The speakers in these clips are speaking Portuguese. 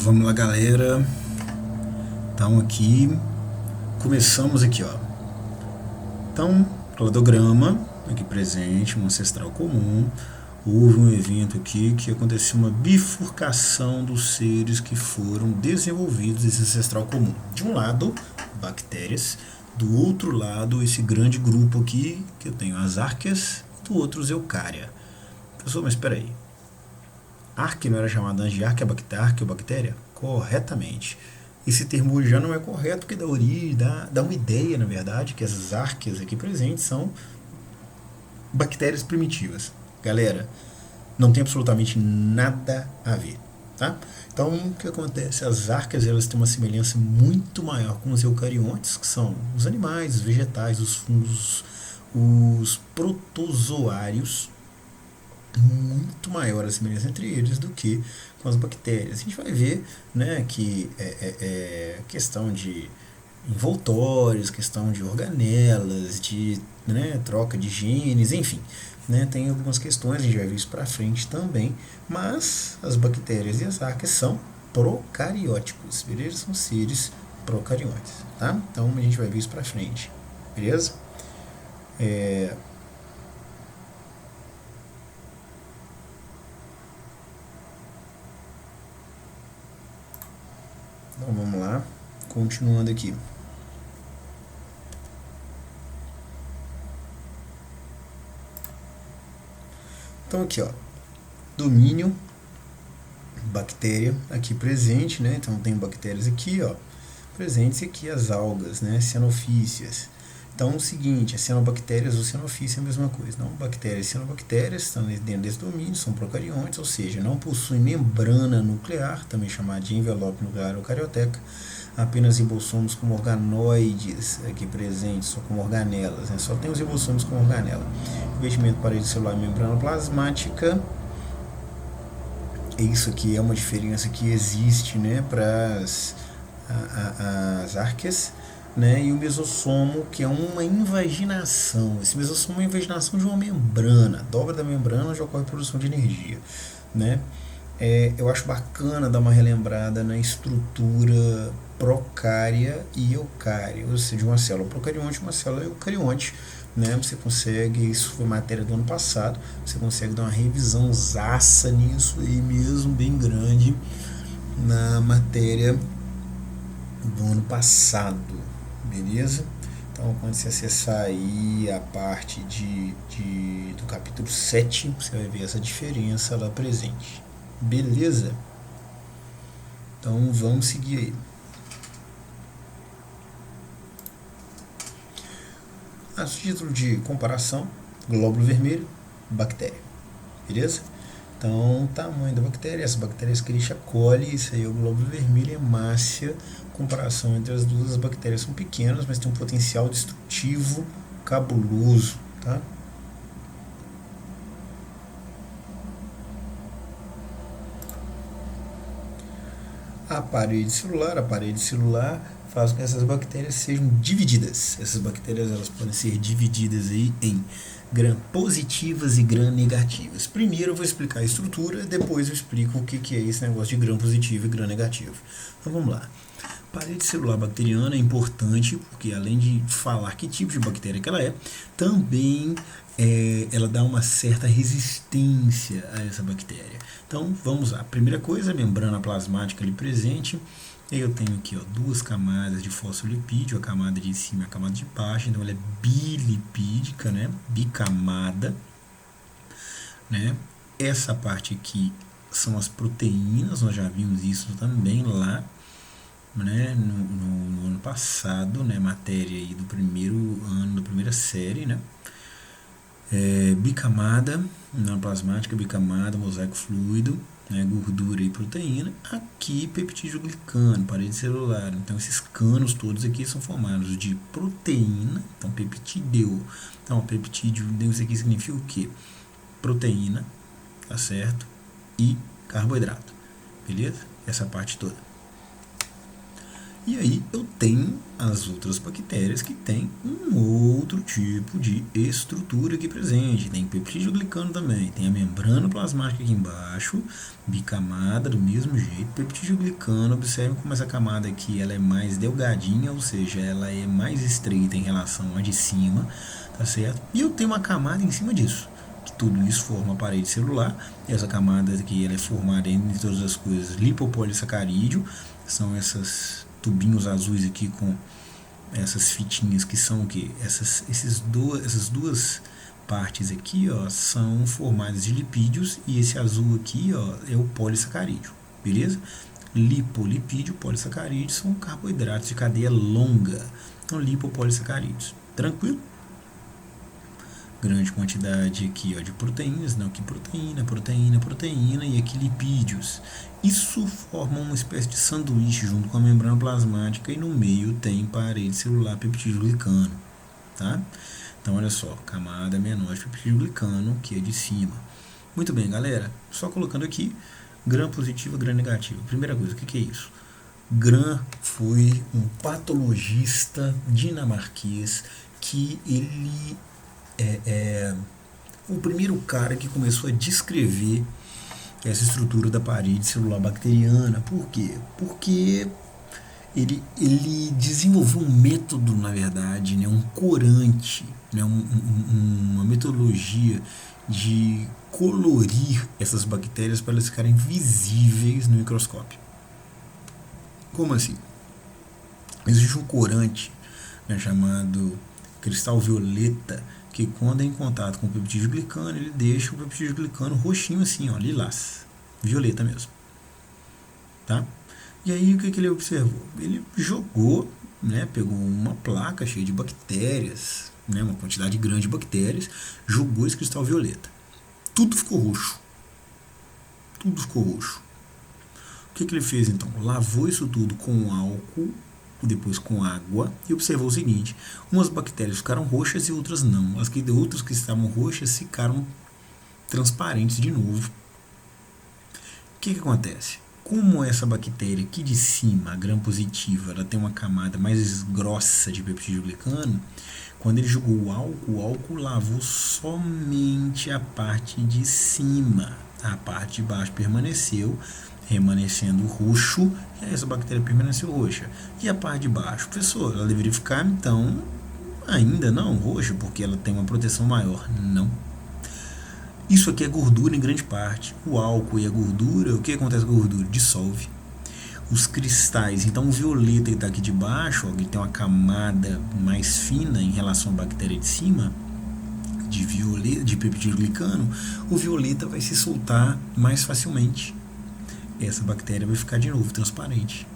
Vamos lá, galera. Então aqui, começamos aqui, ó. Então, cladograma aqui presente, um ancestral comum. Houve um evento aqui que aconteceu uma bifurcação dos seres que foram desenvolvidos nesse ancestral comum. De um lado, bactérias. Do outro lado, esse grande grupo aqui, que eu tenho as árqueas, do outro, os eucária. Professor, mas espera aí. Arque não era chamado antes de arqueobactéria? Corretamente. Esse termo já não é correto porque dá origem, dá uma ideia, na verdade, que essas árqueas aqui presentes são bactérias primitivas. Galera, não tem absolutamente nada a ver, tá? Então, o que acontece? As árqueas, elas têm uma semelhança muito maior com os eucariontes, que são os animais, os vegetais, os fungos, os protozoários, muito maior a semelhança entre eles do que com as bactérias. A gente vai ver, né, que questão de envoltórios, questão de organelas, de, né, troca de genes, enfim, né, tem algumas questões, a gente vai ver isso para frente também, mas as bactérias e as arcas são procarióticos, beleza? São seres procariontes, tá? Então a gente vai ver isso para frente, beleza? Então vamos lá, continuando aqui. Então aqui, ó, domínio, bactéria aqui presente, né? Então tem bactérias aqui, ó, presentes, e aqui as algas, né? Cianofícias. Então é o seguinte, as cianobactérias ou cianofícia é a mesma coisa. Não, bactérias e cianobactérias estão dentro desse domínio, são procariontes, ou seja, não possuem membrana nuclear, também chamada de envelope nuclear ou carioteca, apenas ribossomos como organoides aqui presentes, só como organelas, né? Só tem os ribossomos como organela. Revestimento parede celular e membrana plasmática. Isso aqui é uma diferença que existe, né, para as árqueas, né, e o mesossomo, que é uma invaginação. Esse mesossomo é uma invaginação de uma membrana. A dobra da membrana onde ocorre a produção de energia, né? Eu acho bacana dar uma relembrada na estrutura procária e eucária, ou seja, uma célula procarionte e uma célula eucarionte, né? Você consegue, isso foi matéria do ano passado, você consegue dar uma revisão zaça nisso aí mesmo, bem grande, na matéria do ano passado, beleza? Então, quando você acessar aí a parte do capítulo 7, você vai ver essa diferença lá presente. Beleza? Então, vamos seguir aí. A título de comparação, glóbulo vermelho, bactéria. Beleza? Então, tamanho da bactéria, essa bactéria é Escherichia coli, isso aí é o glóbulo vermelho, e hemácia. Comparação entre as duas, as bactérias são pequenas, mas tem um potencial destrutivo cabuloso, tá? A parede celular faz com que essas bactérias sejam divididas. Essas bactérias, elas podem ser divididas aí em gram positivas e gram negativas. Primeiro eu vou explicar a estrutura, depois eu explico o que é esse negócio de gram positivo e gram negativo. Então vamos lá. Parede celular bacteriana é importante porque, além de falar que tipo de bactéria que ela é, também ela dá uma certa resistência a essa bactéria. Então vamos lá. Primeira coisa, a membrana plasmática ali presente. Eu tenho aqui, ó, duas camadas de fosfolipídio, a camada de cima e a camada de baixo. Então ela é bilipídica, né? Bicamada, né? Essa parte aqui são as proteínas, nós já vimos isso também lá, né, no ano passado, né, matéria aí do primeiro ano, da primeira série, né, bicamada, não plasmática, bicamada, mosaico fluido, né, gordura e proteína, aqui peptídeo glicano, parede celular. Então esses canos todos aqui são formados de proteína, então peptídeo, então peptídeo, isso aqui significa o quê? Proteína, tá certo? E carboidrato, beleza? Essa parte toda. E aí eu tenho as outras bactérias que têm um outro tipo de estrutura aqui presente. Tem peptidoglicano também, tem a membrana plasmática aqui embaixo, bicamada do mesmo jeito. Peptidoglicano, observem como essa camada aqui ela é mais delgadinha, ou seja, ela é mais estreita em relação à de cima, tá certo? E eu tenho uma camada em cima disso. Que tudo isso forma a parede celular. E essa camada aqui ela é formada, entre todas as coisas, lipopolissacarídeo. São esses tubinhos azuis aqui com essas fitinhas que são o que? Essas duas partes aqui, ó, são formadas de lipídios, e esse azul aqui, ó, é o polissacarídeo, beleza? Lipolipídio, polissacarídeo são carboidratos de cadeia longa, então lipopolissacarídeos, tranquilo? Grande quantidade aqui, ó, de proteínas, não, aqui proteína e aqui lipídios. Isso forma uma espécie de sanduíche junto com a membrana plasmática, e no meio tem parede celular peptidoglicano, tá? Então olha só, camada menor de peptidoglicano que é de cima. Muito bem, galera, só colocando aqui gram positivo, gram negativo. Primeira coisa, o que é isso? Gram foi um patologista dinamarquês que ele o primeiro cara que começou a descrever essa estrutura da parede celular bacteriana. Por quê? Porque ele desenvolveu um método, na verdade, né, um corante, né, uma metodologia de colorir essas bactérias para elas ficarem visíveis no microscópio. Como assim? Existe um corante, né, chamado cristal violeta, que quando é em contato com o peptidoglicano, ele deixa o peptidoglicano roxinho assim, ó, lilás, violeta mesmo, tá? E aí o que ele observou? Ele jogou, né, pegou uma placa cheia de bactérias, né, uma quantidade grande de bactérias, jogou esse cristal violeta. Tudo ficou roxo. Tudo ficou roxo. O que ele fez então? Lavou isso tudo com álcool, depois com água, e observou o seguinte: umas bactérias ficaram roxas e outras não. Outras que estavam roxas ficaram transparentes de novo. O que acontece? Como essa bactéria aqui de cima, a gram positiva, ela tem uma camada mais grossa de peptidoglicano, quando ele jogou o álcool lavou somente a parte de cima. A parte de baixo permaneceu, remanescendo roxo, e essa bactéria permaneceu roxa. E a parte de baixo, professor, ela deveria ficar, então, ainda não roxa, porque ela tem uma proteção maior. Não. Isso aqui é gordura em grande parte. O álcool e a gordura, o que acontece com a gordura? Dissolve. Os cristais, então o violeta que está aqui de baixo, ó, que tem uma camada mais fina em relação à bactéria de cima, de peptidoglicano, o violeta vai se soltar mais facilmente. Essa bactéria vai ficar de novo transparente.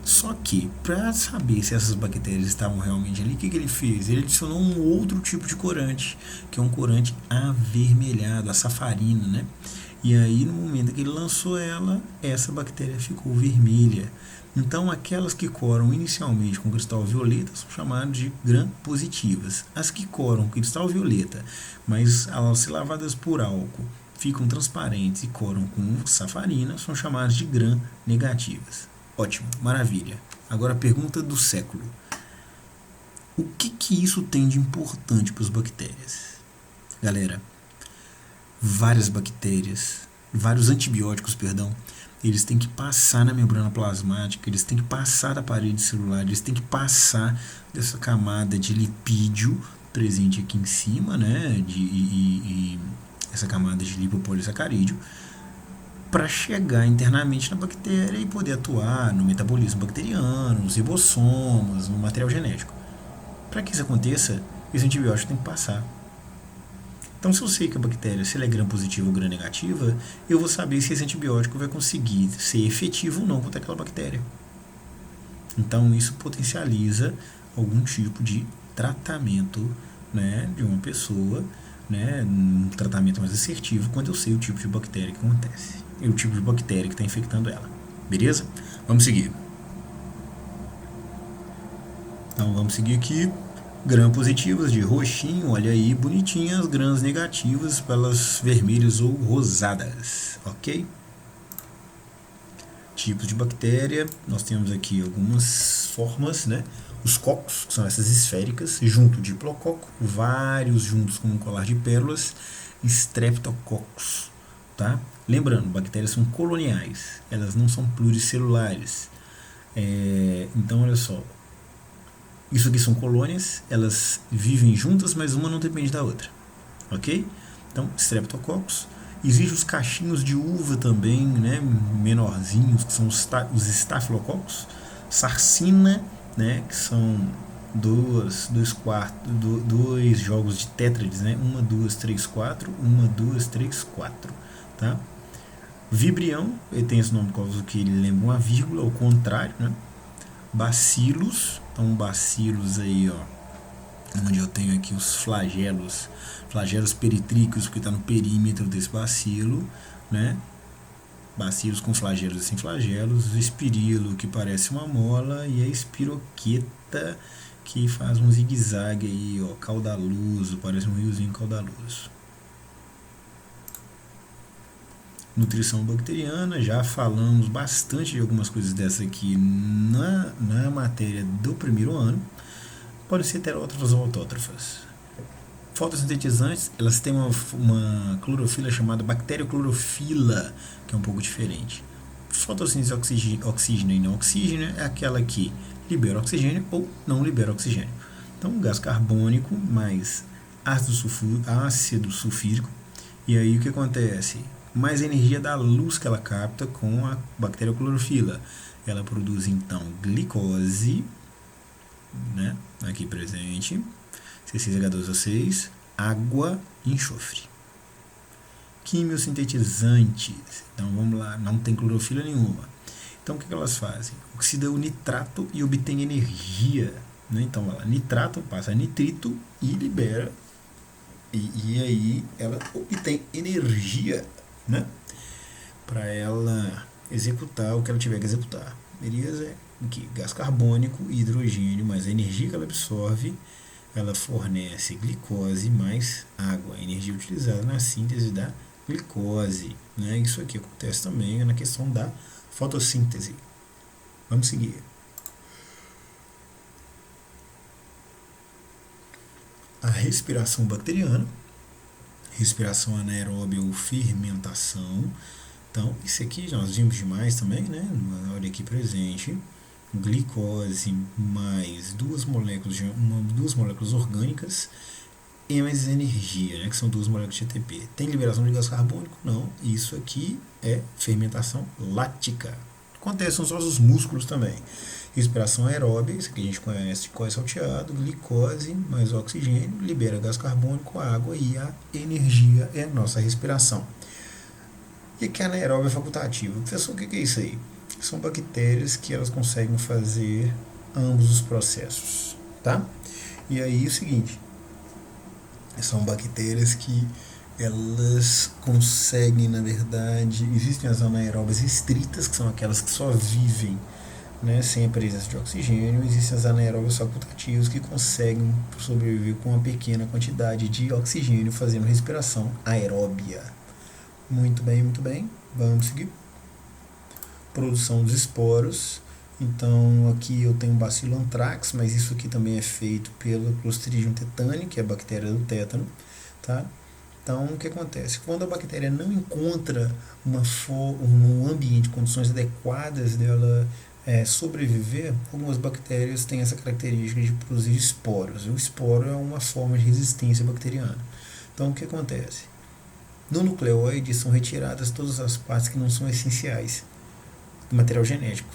Só que, para saber se essas bactérias estavam realmente ali, o que ele fez? Ele adicionou um outro tipo de corante, que é um corante avermelhado, a safarina, né? E aí, no momento que ele lançou ela, essa bactéria ficou vermelha. Então, aquelas que coram inicialmente com cristal violeta são chamadas de gram-positivas. As que coram com cristal violeta, mas ao ser lavadas por álcool, ficam transparentes e coram com safarina, são chamadas de gram-negativas. Ótimo, maravilha. Agora a pergunta do século. O que isso tem de importante para as bactérias? Galera, vários antibióticos, eles têm que passar na membrana plasmática, eles têm que passar da parede celular, eles têm que passar dessa camada de lipídio presente aqui em cima, né, essa camada de lipopolissacarídeo, para chegar internamente na bactéria e poder atuar no metabolismo bacteriano, nos ribossomos, no material genético. Para que isso aconteça, esse antibiótico tem que passar. Então, se eu sei que a bactéria, se ela é gram-positiva ou gram-negativa, eu vou saber se esse antibiótico vai conseguir ser efetivo ou não contra aquela bactéria. Então, isso potencializa algum tipo de tratamento, né, de uma pessoa, né, um tratamento mais assertivo, quando eu sei o tipo de bactéria que acontece e o tipo de bactéria que está infectando ela. Beleza? Vamos seguir. Então, vamos seguir aqui. Gram positivas de roxinho, olha aí, bonitinhas. Grãs negativas pelas vermelhas ou rosadas, ok? tipos de bactéria. Nós temos aqui algumas formas, né? Os cocos, que são essas esféricas, junto de diplococo, vários juntos com um colar de pérolas, Streptococcus, tá? Lembrando, bactérias são coloniais, elas não são pluricelulares. Então, olha só, isso aqui são colônias, elas vivem juntas, mas uma não depende da outra, ok? Então, Streptococcus. Existem os cachinhos de uva também, né, menorzinhos, que são os Staphylococcus. Sarcina, né, que são dois jogos de tétrades, né, 1, 2, 3, 4, 1, 2, 3, 4, tá? Vibrião, ele tem esse nome por causa que ele lembra uma vírgula, ao contrário, né? Bacilos, então bacilos aí, ó, onde eu tenho aqui os flagelos peritríqueos, porque está no perímetro desse bacilo, né? Bacilos com flagelos e sem flagelos, o espirilo, que parece uma mola, e a espiroqueta, que faz um zigue-zague aí, ó, caudaloso, parece um riozinho caudaloso. Nutrição bacteriana, já falamos bastante de algumas coisas dessa aqui na matéria do primeiro ano. Podem ser heterótrofas ou autótrofas. Fotossintetizantes, elas têm uma clorofila chamada bacterioclorofila, que é um pouco diferente. Fotossíntese oxígeno e não oxígeno é aquela que libera oxigênio ou não libera oxigênio. Então, gás carbônico mais ácido sulfúrico. E aí o que acontece? Mais energia da luz que ela capta com a bacterioclorofila. Ela produz então glicose, né, aqui presente, C6H12O6, água e enxofre. Quimiosintetizantes, então vamos lá, não tem clorofila nenhuma. Então o que elas fazem? Oxida o nitrato e obtém energia, né? Então lá, nitrato passa a nitrito e libera, e aí ela obtém energia, né, para ela executar o que ela tiver que executar. Beleza? Aqui, gás carbônico e hidrogênio, mais a energia que ela absorve, ela fornece glicose mais água, a energia utilizada na síntese da glicose, né? Isso aqui acontece também na questão da fotossíntese. Vamos seguir. A respiração bacteriana, respiração anaeróbia ou fermentação. Então, isso aqui nós vimos demais também, né? Olha aqui presente. Glicose mais duas moléculas orgânicas e mais energia, né, que são duas moléculas de ATP. Tem liberação de gás carbônico? Não. Isso aqui é fermentação láctica. Acontece nos nossos músculos também. Respiração aeróbia, isso aqui a gente conhece de cobre salteado, glicose mais oxigênio, libera gás carbônico, água, e a energia é a nossa respiração. E aqui a anaeróbia facultativa. Professor, o que é isso aí? São bactérias que elas conseguem fazer ambos os processos, tá? E aí é o seguinte, são bactérias que elas conseguem, na verdade, existem as anaeróbias restritas, que são aquelas que só vivem, né, sem a presença de oxigênio. Existem as anaeróbias facultativas, que conseguem sobreviver com uma pequena quantidade de oxigênio, fazendo respiração aeróbia. Muito bem, vamos seguir. Produção dos esporos. Então aqui eu tenho Bacillus anthrax, mas isso aqui também é feito pelo Clostridium tetani, que é a bactéria do tétano, tá? Então o que acontece? Quando a bactéria não encontra um ambiente, condições adequadas dela sobreviver, algumas bactérias têm essa característica de produzir esporos. O esporo é uma forma de resistência bacteriana. Então o que acontece? No nucleóide são retiradas todas as partes que não são essenciais do material genético.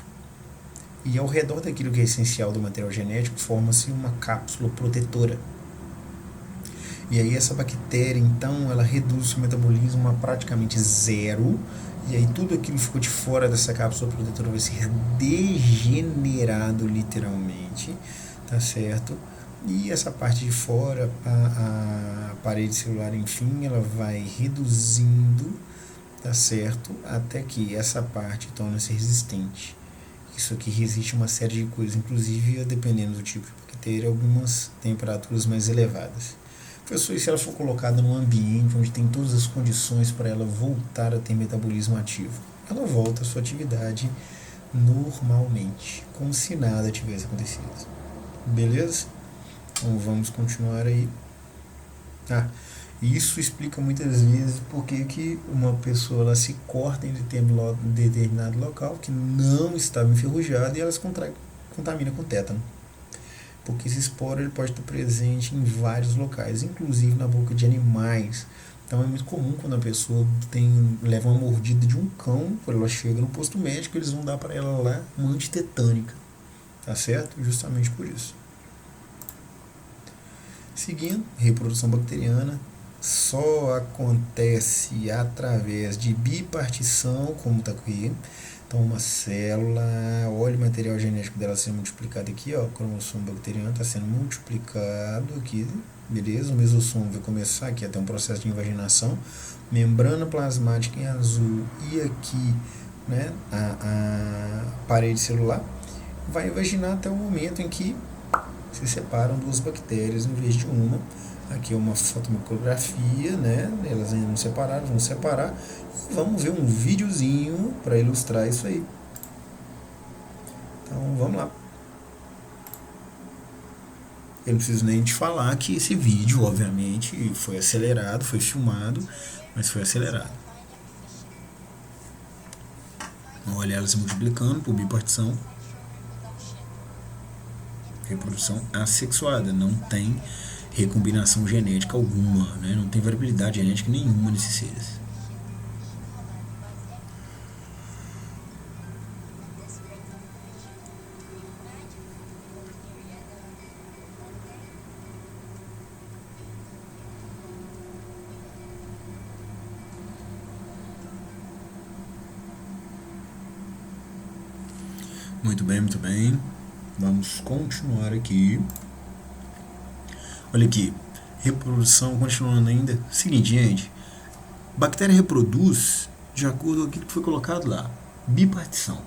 E ao redor daquilo que é essencial do material genético, forma-se uma cápsula protetora. E aí essa bactéria, então, ela reduz o seu metabolismo a praticamente zero, e aí tudo aquilo que ficou de fora dessa cápsula protetora vai ser degenerado literalmente, tá certo? E essa parte de fora, a parede celular, enfim, ela vai reduzindo, tá certo? Até que essa parte torna-se resistente. Isso aqui resiste a uma série de coisas, inclusive, dependendo do tipo de bactéria, algumas temperaturas mais elevadas. Professor, e se ela for colocada num ambiente onde tem todas as condições para ela voltar a ter metabolismo ativo? ela volta à sua atividade normalmente, como se nada tivesse acontecido. Beleza? Então vamos continuar aí. Isso explica muitas vezes por que uma pessoa ela se corta em determinado local que não estava enferrujado e ela se contamina com tétano. Porque esse esporo ele pode estar presente em vários locais, inclusive na boca de animais. Então é muito comum quando a pessoa leva uma mordida de um cão, quando ela chega no posto médico, eles vão dar para ela lá uma antitetânica. Tá certo? Justamente por isso. Seguindo, reprodução bacteriana só acontece através de bipartição, como está aqui. Então, uma célula, olha o material genético dela sendo multiplicado aqui, ó, o cromossomo bacteriano está sendo multiplicado aqui, beleza? O mesossomo vai começar aqui até um processo de invaginação, membrana plasmática em azul e aqui, né, a parede celular, vai invaginar até o momento em que se separam duas bactérias em vez de uma. Aqui é uma fotomicrografia, né? Elas ainda não separaram, vão separar. E vamos ver um videozinho para ilustrar isso aí. Então vamos lá. Eu não preciso nem te falar que esse vídeo, obviamente, foi acelerado, foi filmado, mas foi acelerado. Olha elas se multiplicando por bipartição. Reprodução assexuada, não tem recombinação genética alguma, né? Não tem variabilidade genética nenhuma nesses seres. Muito bem, muito bem. Vamos continuar aqui. Olha aqui, reprodução continuando ainda. Seguinte, gente, bactéria reproduz de acordo com aquilo que foi colocado lá. Bipartição.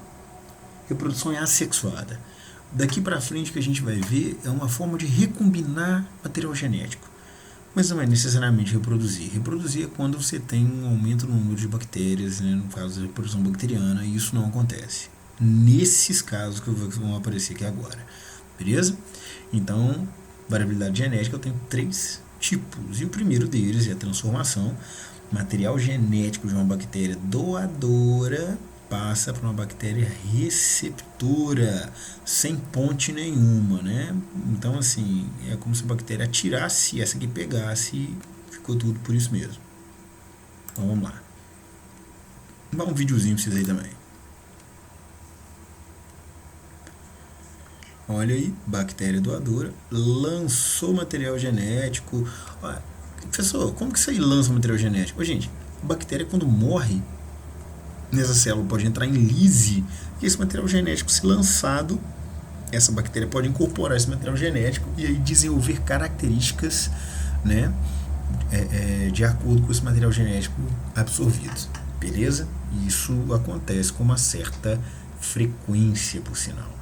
Reprodução é assexuada. Daqui para frente o que a gente vai ver é uma forma de recombinar material genético. Mas não é necessariamente reproduzir. Reproduzir é quando você tem um aumento no número de bactérias, né, no caso da reprodução bacteriana, e isso não acontece. Nesses casos que vão aparecer aqui agora. Beleza? Então, variabilidade genética eu tenho 3 tipos. E o primeiro deles é a transformação. Material genético de uma bactéria doadora passa para uma bactéria receptora, sem ponte nenhuma, né? Então, assim, é como se a bactéria atirasse, essa aqui pegasse e ficou tudo por isso mesmo. Então, vamos lá. Vou dar um videozinho para vocês aí também. Olha aí, bactéria doadora, lançou material genético. Olha, professor, como que isso aí lança material genético? Ô, gente, a bactéria quando morre, nessa célula pode entrar em lise, e esse material genético se lançado, essa bactéria pode incorporar esse material genético e aí desenvolver características, né, de acordo com esse material genético absorvido. Beleza? Isso acontece com uma certa frequência, por sinal.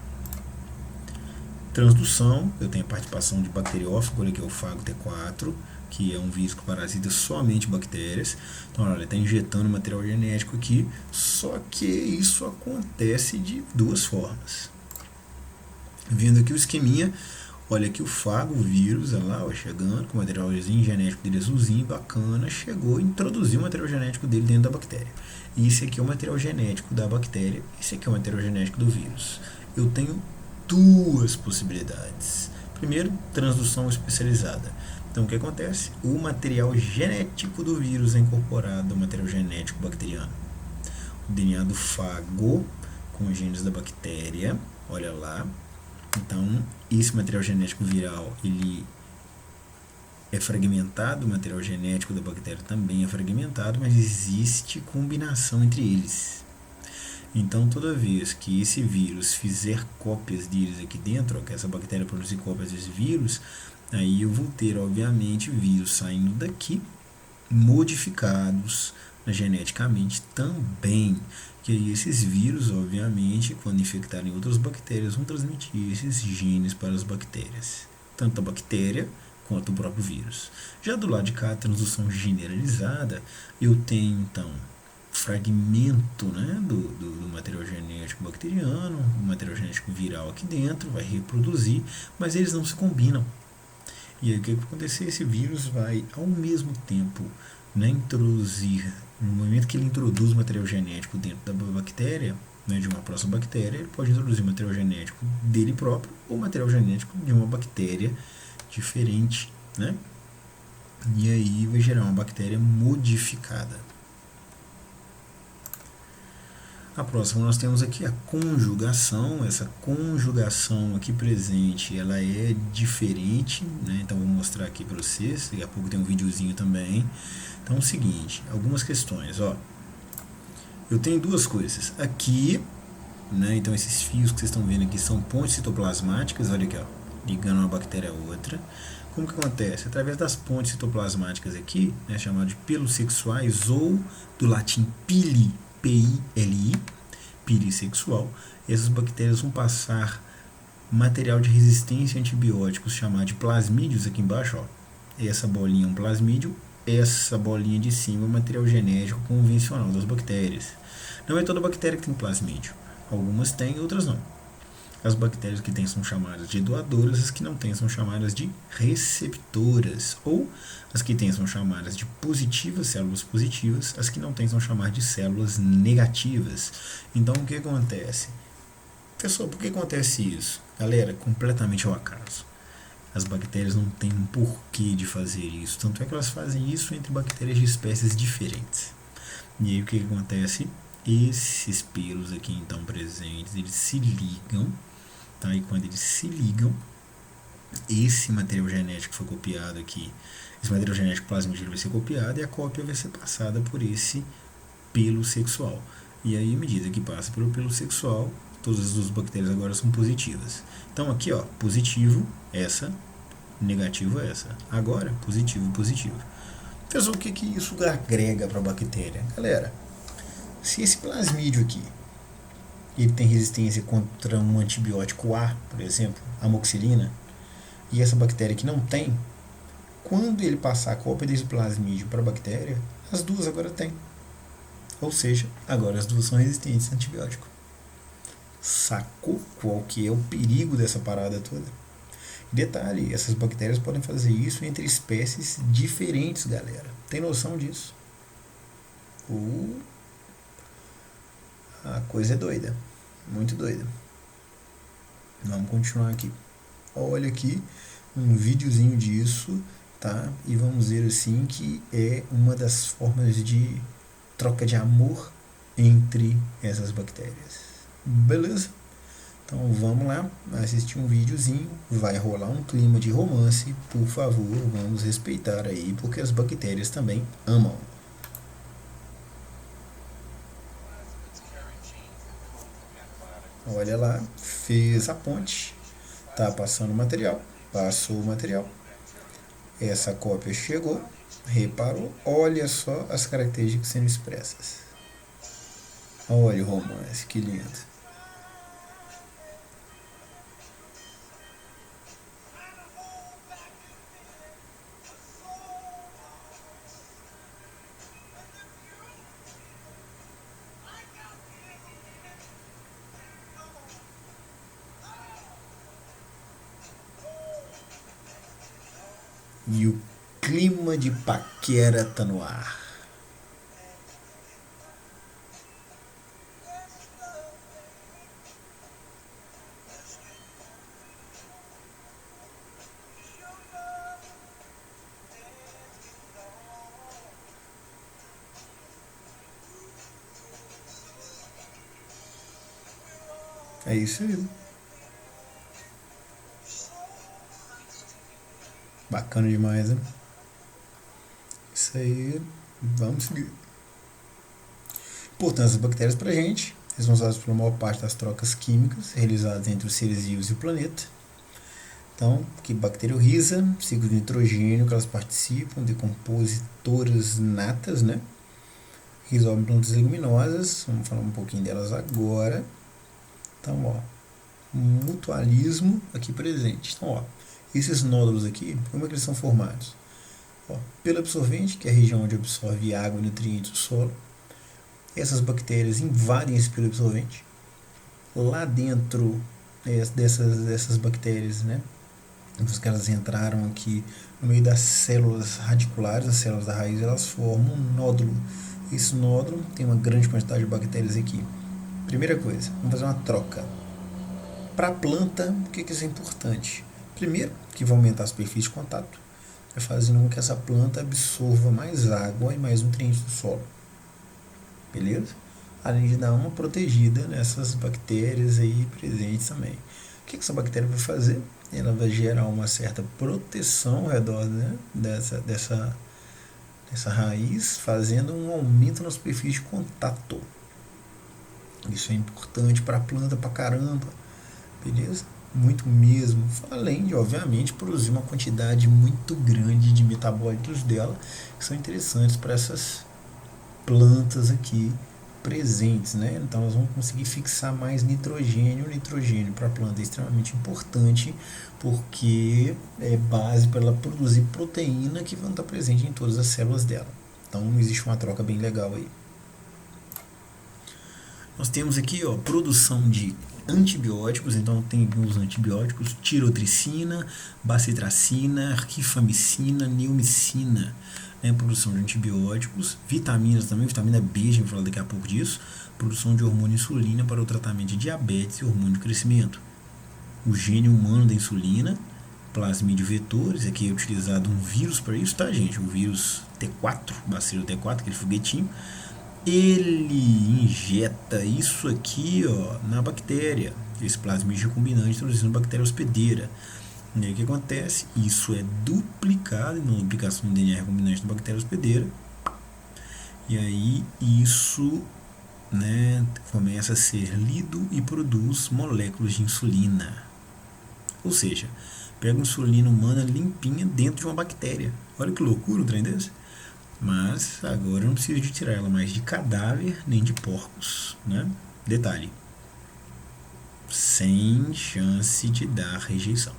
Transdução, eu tenho a participação de bacteriófago, olha aqui é o fago T4, que é um vírus que parasita somente bactérias. Então, olha, ele está injetando material genético aqui, só que isso acontece de 2 formas. Vendo aqui o esqueminha, olha aqui o fago, o vírus, olha lá, ó, chegando com o materialzinho genético dele azulzinho, bacana, chegou e introduziu o material genético dele dentro da bactéria. E esse aqui é o material genético da bactéria, esse aqui é o material genético do vírus. Eu tenho 2 possibilidades. Primeiro, transdução especializada. Então, o que acontece? O material genético do vírus é incorporado ao material genético bacteriano. O DNA do fago com os genes da bactéria, olha lá. Então, esse material genético viral, ele é fragmentado, o material genético da bactéria também é fragmentado, mas existe combinação entre eles. Então, toda vez que esse vírus fizer cópias deles aqui dentro, que essa bactéria produzir cópias desse vírus, aí eu vou ter, obviamente, vírus saindo daqui, modificados geneticamente também. Que aí esses vírus, obviamente, quando infectarem outras bactérias, vão transmitir esses genes para as bactérias. Tanto a bactéria quanto o próprio vírus. Já do lado de cá, a transdução generalizada, eu tenho, então, fragmento, né, do material genético bacteriano, o material genético viral aqui dentro, vai reproduzir, mas eles não se combinam. E aí o que vai acontecer? Esse vírus vai, ao mesmo tempo, né, introduzir, no momento que ele introduz material genético dentro da bactéria, né, de uma próxima bactéria, ele pode introduzir material genético dele próprio ou material genético de uma bactéria diferente, né? E aí vai gerar uma bactéria modificada. A próxima nós temos aqui a conjugação. Essa conjugação aqui presente, ela é diferente, né? Então vou mostrar aqui para vocês. Daqui a pouco tem um videozinho também. Então é o seguinte, algumas questões, ó. Eu tenho duas coisas. Aqui, né? Então esses fios que vocês estão vendo aqui são pontes citoplasmáticas, olha aqui, ó, ligando uma bactéria a outra. Como que acontece? Através das pontes citoplasmáticas aqui, né, chamadas de pelos sexuais, ou do latim pili, P-I-L-I, pili sexual, essas bactérias vão passar material de resistência a antibióticos chamado de plasmídios aqui embaixo, ó. Essa bolinha é um plasmídio, essa bolinha de cima é o material genético convencional das bactérias. Não é toda bactéria que tem plasmídio. Algumas têm, outras não. As bactérias que têm são chamadas de doadoras, as que não têm são chamadas de receptoras, ou as que têm são chamadas de positivas, células positivas, as que não têm são chamadas de células negativas. Então o que acontece? Pessoal, por que acontece isso? Galera, completamente ao acaso. As bactérias não têm um porquê de fazer isso, tanto é que elas fazem isso entre bactérias de espécies diferentes. E aí o que acontece? Esses pelos aqui então presentes, eles se ligam, tá? E quando eles se ligam, esse material genético que foi copiado aqui, esse material genético plasmídio vai ser copiado e a cópia vai ser passada por esse pelo sexual. E aí, à medida que passa pelo pelo sexual, todas as duas bactérias agora são positivas. Então aqui, ó, positivo, essa, negativo, essa. Agora, positivo, positivo. Pessoal, o que isso agrega para a bactéria? Galera, se esse plasmídio aqui ele tem resistência contra um antibiótico A, por exemplo, amoxicilina, e essa bactéria que não tem, quando ele passar a cópia desse plasmídio para a bactéria, as duas agora têm. Ou seja, agora as duas são resistentes a antibiótico. Sacou qual que é o perigo dessa parada toda? Detalhe, essas bactérias podem fazer isso entre espécies diferentes, galera. Tem noção disso? A coisa é doida, muito doida. Vamos continuar aqui. Olha aqui um videozinho disso, tá? E vamos ver assim que é uma das formas de troca de amor entre essas bactérias. Beleza? Então vamos lá assistir um videozinho, vai rolar um clima de romance, por favor, vamos respeitar aí, porque as bactérias também amam. Olha lá, fez a ponte, tá passando o material, passou o material, essa cópia chegou, reparou, olha só as características sendo expressas. Olha o romance, que lindo. E o clima de paquera tá no ar. É isso aí. Bacana demais, né? Isso aí, vamos seguir. Importância das bactérias para a gente. Responsáveis pela maior parte das trocas químicas realizadas entre os seres vivos e o planeta. Então, que bacteriorriza, ciclo de nitrogênio que elas participam, decompositoras natas, né? Resolvem plantas leguminosas, vamos falar um pouquinho delas agora. Então, ó, mutualismo aqui presente. Então, ó, esses nódulos aqui, como é que eles são formados? Ó, pelo absorvente, que é a região onde absorve água e nutrientes do solo, essas bactérias invadem esse período absorvente. Lá dentro dessas bactérias, né, que elas entraram aqui no meio das células radiculares, as células da raiz, elas formam um nódulo. Esse nódulo tem uma grande quantidade de bactérias aqui. Primeira coisa, vamos fazer uma troca. Para a planta, por que isso é importante? Primeiro, que vai aumentar a superfície de contato, vai fazendo com que essa planta absorva mais água e mais nutrientes do solo. Beleza? Além de dar uma protegida nessas bactérias aí presentes também. O que essa bactéria vai fazer? Ela vai gerar uma certa proteção ao redor, né, dessa raiz, fazendo um aumento na superfície de contato. Isso é importante para a planta pra caramba, beleza? Muito mesmo. Além de, obviamente, produzir uma quantidade muito grande de metabólitos dela, que são interessantes para essas plantas aqui presentes, né? Então elas vão conseguir fixar mais nitrogênio. O nitrogênio para a planta é extremamente importante porque é base para ela produzir proteína que vão estar presente em todas as células dela. Então existe uma troca bem legal aí. Nós temos aqui, ó, produção de antibióticos, então tem os antibióticos, tirotricina, bacitracina, rifamicina, neomicina, né, produção de antibióticos, vitaminas também, vitamina B, a gente vai falar daqui a pouco disso, produção de hormônio insulina para o tratamento de diabetes e hormônio de crescimento. O gene humano da insulina, plasmídio vetores, aqui é utilizado um vírus para isso, tá, gente? O vírus T4, bacilo T4, aquele foguetinho, ele injeta isso aqui, ó, na bactéria, esse plasmídio recombinante introduzindo bactéria hospedeira. E aí o que acontece? Isso é duplicado na duplicação do DNA recombinante da bactéria hospedeira. E aí isso, né, começa a ser lido e produz moléculas de insulina. Ou seja, pega uma insulina humana limpinha dentro de uma bactéria. Olha que loucura o trem desse. Mas agora eu não preciso de tirar ela mais de cadáver nem de porcos, né? Detalhe, sem chance de dar rejeição.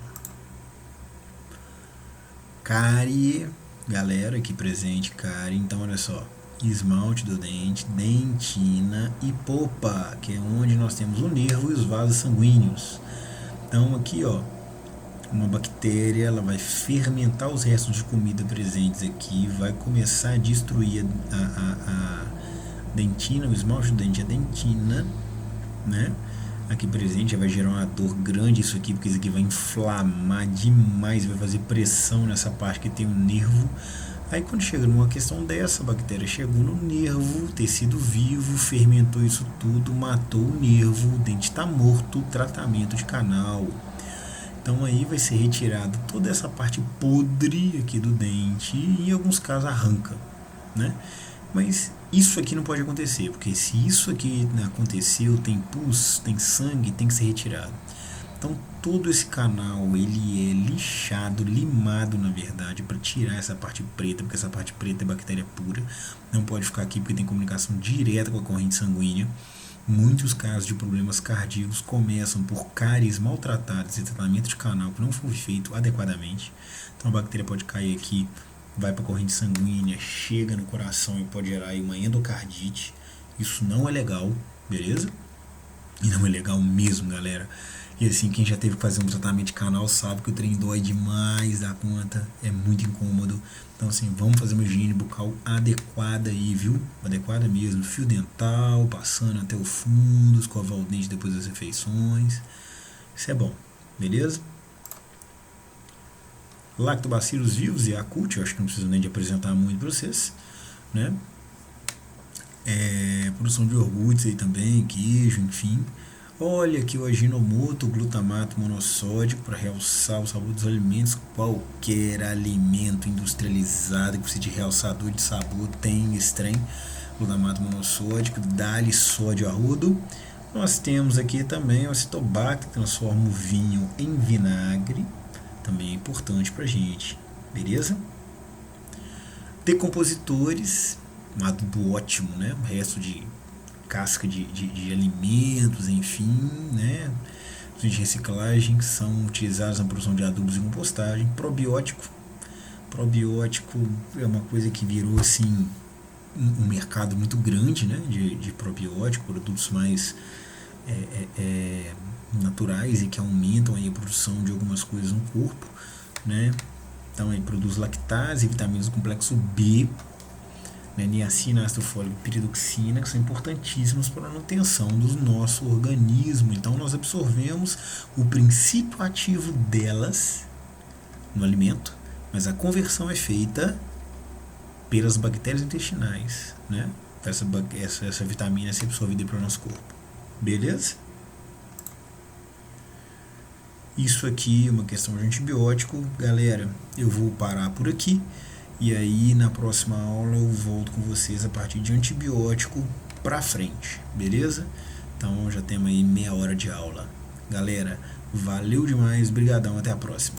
Cárie, galera aqui presente, cárie, então olha só, esmalte do dente, dentina e polpa, que é onde nós temos o nervo e os vasos sanguíneos. Então aqui, ó, uma bactéria, ela vai fermentar os restos de comida presentes aqui, vai começar a destruir a dentina, o esmalte do dente, a dentina, né? Aqui presente, já vai gerar uma dor grande isso aqui, porque isso aqui vai inflamar demais, vai fazer pressão nessa parte que tem o nervo. Aí quando chega numa questão dessa, a bactéria chegou no nervo, tecido vivo, fermentou isso tudo, matou o nervo, o dente está morto, tratamento de canal. Então aí vai ser retirado toda essa parte podre aqui do dente e em alguns casos arranca, né? Mas isso aqui não pode acontecer, porque se isso aqui aconteceu, tem pus, tem sangue, tem que ser retirado. Então todo esse canal ele é lixado, limado na verdade, para tirar essa parte preta, porque essa parte preta é bactéria pura, não pode ficar aqui porque tem comunicação direta com a corrente sanguínea. Muitos casos de problemas cardíacos começam por cáries maltratadas e tratamento de canal que não foi feito adequadamente. Então a bactéria pode cair aqui, vai para a corrente sanguínea, chega no coração e pode gerar aí uma endocardite. Isso não é legal, beleza? E não é legal mesmo, galera. E assim, quem já teve que fazer um tratamento de canal sabe que o trem dói demais da conta, é muito incômodo. Então assim, vamos fazer uma higiene bucal adequada aí, viu? Adequada mesmo, fio dental, passando até o fundo, escovar o dente depois das refeições. Isso é bom, beleza? Lactobacilos vivos e Yakult, eu acho que não preciso nem de apresentar muito para vocês, né? Produção de iogurtes aí também, queijo, enfim. Olha aqui o aginomoto, glutamato monossódico para realçar o sabor dos alimentos. Qualquer alimento industrializado que precisa de realçador de sabor tem esse trem. Glutamato monossódico, dá-lhe sódio arrudo. Nós temos aqui também o acetobacter, que transforma o vinho em vinagre. Também é importante para a gente, beleza? Decompositores, um adubo ótimo, né? O resto de casca de alimentos, enfim, né? De reciclagem que são utilizados na produção de adubos e compostagem. Probiótico é uma coisa que virou assim um mercado muito grande, né, de probiótico, produtos mais naturais e que aumentam aí a produção de algumas coisas no corpo, né? Então aí produz lactase, vitaminas do complexo B, né, niacina, ácido fólico e piridoxina, que são importantíssimos para a manutenção do nosso organismo. Então nós absorvemos o princípio ativo delas no alimento, mas a conversão é feita pelas bactérias intestinais, né? Essa vitamina é absorvida pelo nosso corpo. Beleza? Isso aqui é uma questão de antibiótico. Galera, eu vou parar por aqui. E aí na próxima aula eu volto com vocês a partir de antibiótico pra frente, beleza? Então já temos aí meia hora de aula. Galera, valeu demais, brigadão, até a próxima.